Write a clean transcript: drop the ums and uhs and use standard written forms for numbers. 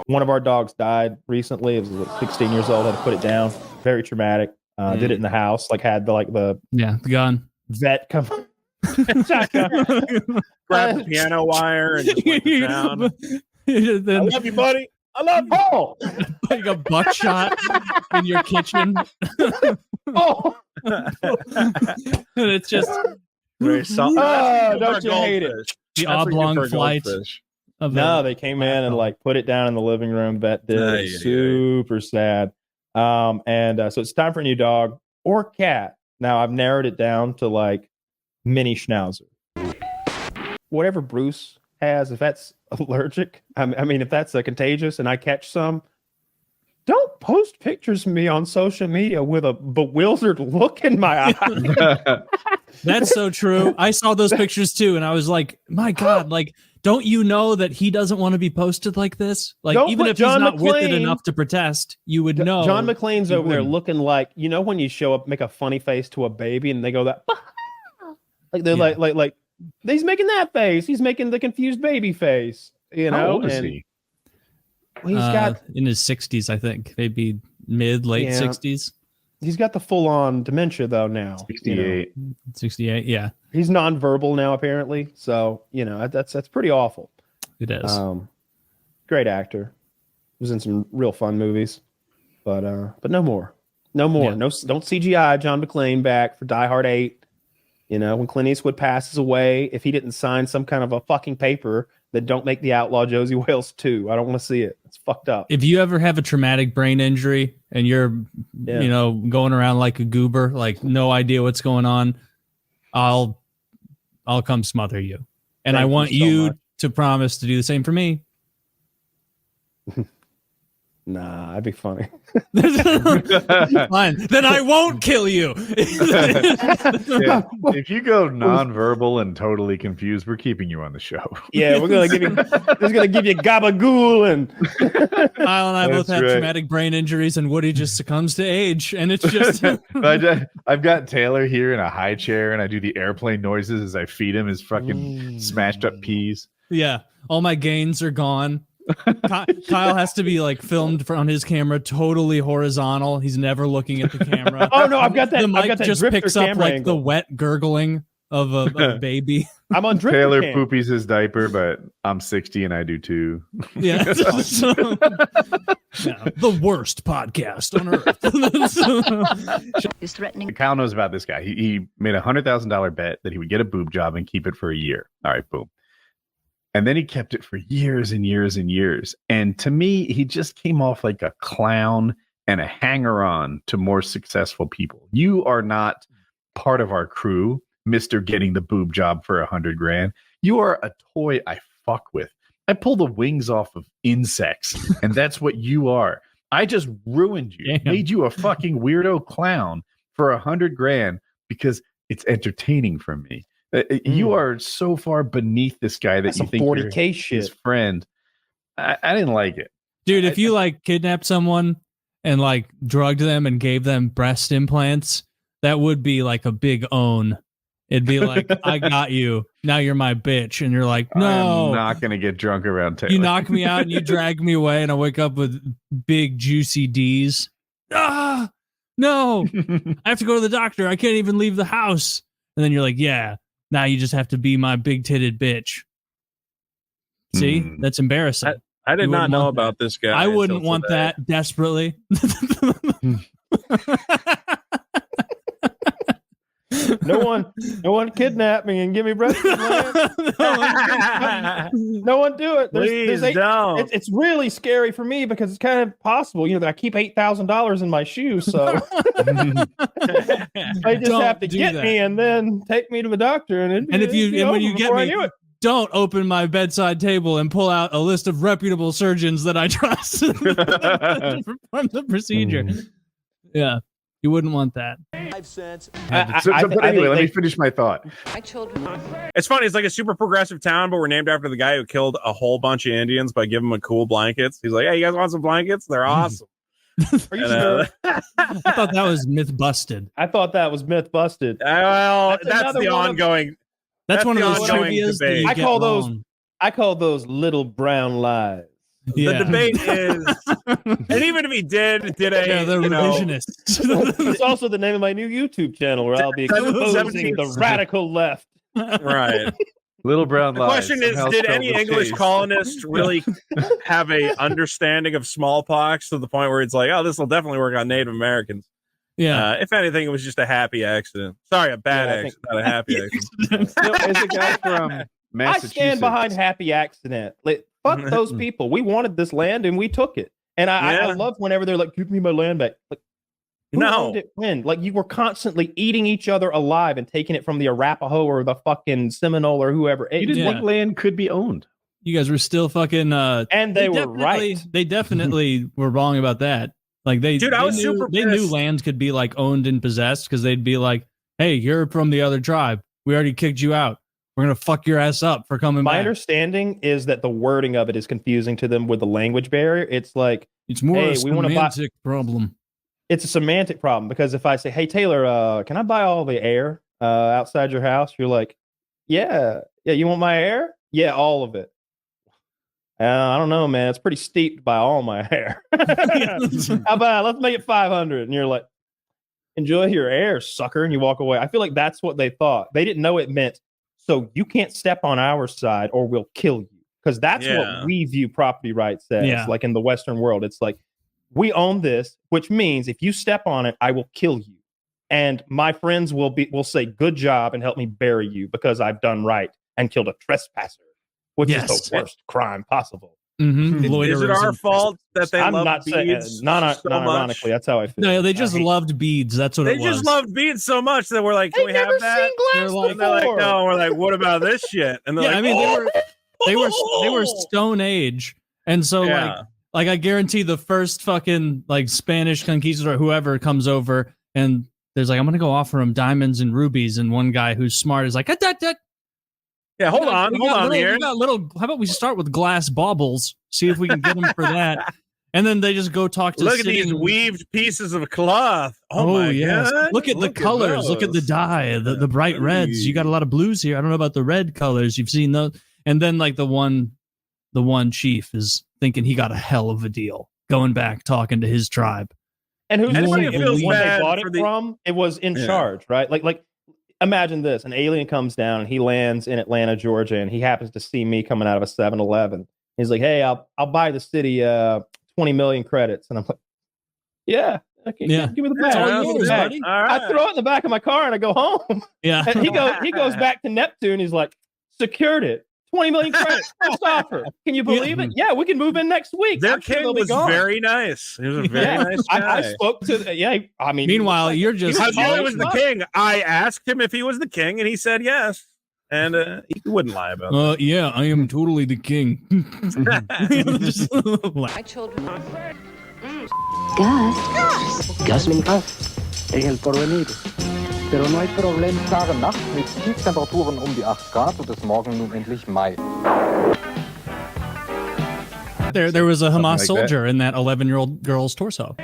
One of our dogs died recently. It was like 16 years old. Had to put it down. Very traumatic. Did it in the house. Like had the gun vet come. Grab the piano wire and just went down. Then, I love you, buddy. I love you. Oh, like a buckshot in your kitchen. oh. And it's just Very soft. Don't you hate it? the oblong flight. No, they came in and like put it down in the living room. Vet did. Super sad. So it's time for a new dog or cat. Now I've narrowed it down to like mini schnauzer. Whatever Bruce has, if that's allergic, I mean, if that's contagious and I catch some, don't post pictures of me on social media with a bewildered look in my eye. That's so true. I saw those pictures too, and I was like, my God, like, don't you know that he doesn't want to be posted like this? Like, Don't even put if John he's not with it McClane- enough to protest, you would know. John McClane's over there wouldn't. looking like, you know, when you show up, make a funny face to a baby and they go that, like they're like, he's making that face. He's making the confused baby face, you know? How old is and he? He's got in his 60s, I think, maybe late 60s. He's got the full on dementia though now. 68. 68, yeah. He's nonverbal now apparently, so you know that's pretty awful. It is. Great actor. Was in some real fun movies, but no more. Yeah. No, don't CGI John McClane back for Die Hard 8. You know, when Clint Eastwood passes away, if he didn't sign some kind of a fucking paper that don't make the Outlaw Josie Wales 2, I don't want to see it. It's fucked up. If you ever have a traumatic brain injury and you're, you know, going around like a goober, like no idea what's going on, I'll come smother you. And I want you to promise to do the same for me. Nah, that'd be funny. Fine. Then I won't kill you. Yeah. If you go nonverbal and totally confused, we're keeping you on the show. Yeah, we're gonna give you gabagool and Kyle and I both That's have right. traumatic brain injuries, and Woody just succumbs to age, and it's just I've got Taylor here in a high chair, and I do the airplane noises as I feed him his fucking smashed up peas. yeah. All my gains are gone. Kyle has to be like filmed on his camera totally horizontal. He's never looking at the camera. Oh no, I've got that. The mic I've got that just drifter picks up camera like angle. the wet gurgling of a baby. I'm on drifter Taylor cam. poopies his diaper, but I'm 60 and I do too. Yeah. So, yeah, the worst podcast on earth. He's threatening. Kyle knows about this guy. He made $100,000 bet that he would get a boob job and keep it for a year. All right, boom. And then he kept it for years and years and years. And to me, he just came off like a clown and a hanger-on to more successful people. You are not part of our crew, Mr. Getting the boob job for $100,000. You are a toy I fuck with. I pull the wings off of insects, and that's what you are. I just ruined you, made you a fucking weirdo clown for $100,000 because it's entertaining for me. You are so far beneath this guy that That's you some think 40K you're shit. his friend. I didn't like it. Dude, if you like kidnapped someone and like drugged them and gave them breast implants, that would be like a big own. It'd be like, I got you. Now you're my bitch. And you're like, no. I'm not going to get drunk around Taylor. You knock me out and you drag me away and I wake up with big juicy D's. Ah, no. I have to go to the doctor. I can't even leave the house. And then you're like, yeah. Now you just have to be my big-titted bitch. See? That's embarrassing. I did You not wouldn't know want about this guy. I wouldn't until want today. that desperately. No one kidnap me and give me breast implants. No one do it. Please don't. It's really scary for me because it's kind of possible, you know, that I keep $8,000 in my shoes, so they just Don't have to do get that. me and then take me to the doctor, and And if you and when you get me, knew it. don't open my bedside table and pull out a list of reputable surgeons that I trust to perform the procedure. Yeah, you wouldn't want that. But anyway, let me finish my thought. My children. It's funny. It's like a super progressive town, but we're named after the guy who killed a whole bunch of Indians by giving them cool blankets. He's like, hey, you guys want some blankets? They're awesome. Are you sure? I thought that was myth busted. I thought that was myth busted. Well, that's another the one of- ongoing. That's one of the those ongoing trivias that debate. you I get call those- wrong. I call those little brown lies. The debate is, and even if he did a, the revisionists. It's also the name of my new YouTube channel where I'll be exposing the radical left. Right. Little brown The lies. question is, somehow did spelled any with English K's. colonist really have a understanding of smallpox to the point where it's like, oh, this will definitely work on Native Americans? Yeah. If anything, it was just a happy accident. Sorry, a bad accident, not a happy accident. No, as a guy from I Massachusetts, stand behind happy accident. Like, fuck those people. We wanted this land and we took it. And I love whenever they're like, give me my land back. Like, who owned it when? Like, you were constantly eating each other alive and taking it from the Arapaho or the fucking Seminole or whoever. you didn't think land could be owned. You guys were still fucking and they were right. They definitely were wrong about that. Like they knew land could be like owned and possessed because they'd be like, hey, you're from the other tribe. We already kicked you out. We're gonna fuck your ass up for coming back. My understanding is that the wording of it is confusing to them with the language barrier. It's like it's more a semantic problem. It's a semantic problem because if I say, hey Taylor, can I buy all the air outside your house? You're like, yeah, you want my air? Yeah, all of it. I don't know, man. It's pretty steep to buy all my hair. How about let's make it 500? And you're like, enjoy your air, sucker. And you walk away. I feel like that's what they thought. They didn't know it meant, so you can't step on our side or we'll kill you. Because that's what we view property rights as. Like in the Western world, it's like, we own this, which means if you step on it, I will kill you. And my friends will say, good job and help me bury you because I've done right and killed a trespasser. Which is the worst crime possible. Is it our fault that they love beads? Not ironically, that's how I feel. No, they just loved beads. That's what it was. They just loved beads so much that we're like, can we have that? They're like, no. We're like, what about this shit? And they're like, I mean, they were Stone Age, and so like I guarantee the first fucking like Spanish conquistador or whoever comes over and there's like, I'm gonna go offer him diamonds and rubies, and one guy who's smart is like, yeah, hold on here. How about we start with glass baubles? See if we can get them for that. And then they just go talk to. Look at these weaved pieces of cloth. Oh my God. Look at the colors. Look at the dye. The bright reds. You got a lot of blues here. I don't know about the red colors. You've seen those. And then like the one chief is thinking he got a hell of a deal going back talking to his tribe. And who's the one they bought it from? It was in charge, right? Like. Imagine this, an alien comes down and he lands in Atlanta, Georgia, and he happens to see me coming out of a 7-Eleven. He's like, hey, I'll buy the city 20 million credits. And I'm like, yeah, give me the bag. I throw it in the back of my car and I go home. Yeah. And he goes back to Neptune. He's like, secured it. 20 million credits. First offer. Can you believe it? Yeah, we can move in next week. Their king was very nice. He was a very nice guy. I spoke to I mean, meanwhile, you're just how he was the king. I asked him if he was the king, and he said yes. And he wouldn't lie about that. Yeah, I am totally the king. My children. Gas. En el porvenir. Pero no hay problema. Klare Nacht mit Tiefstemperaturen um die 8 Grad und es morgen nun endlich Mai. There was a Hamas soldier in that 11-year-old girl's torso.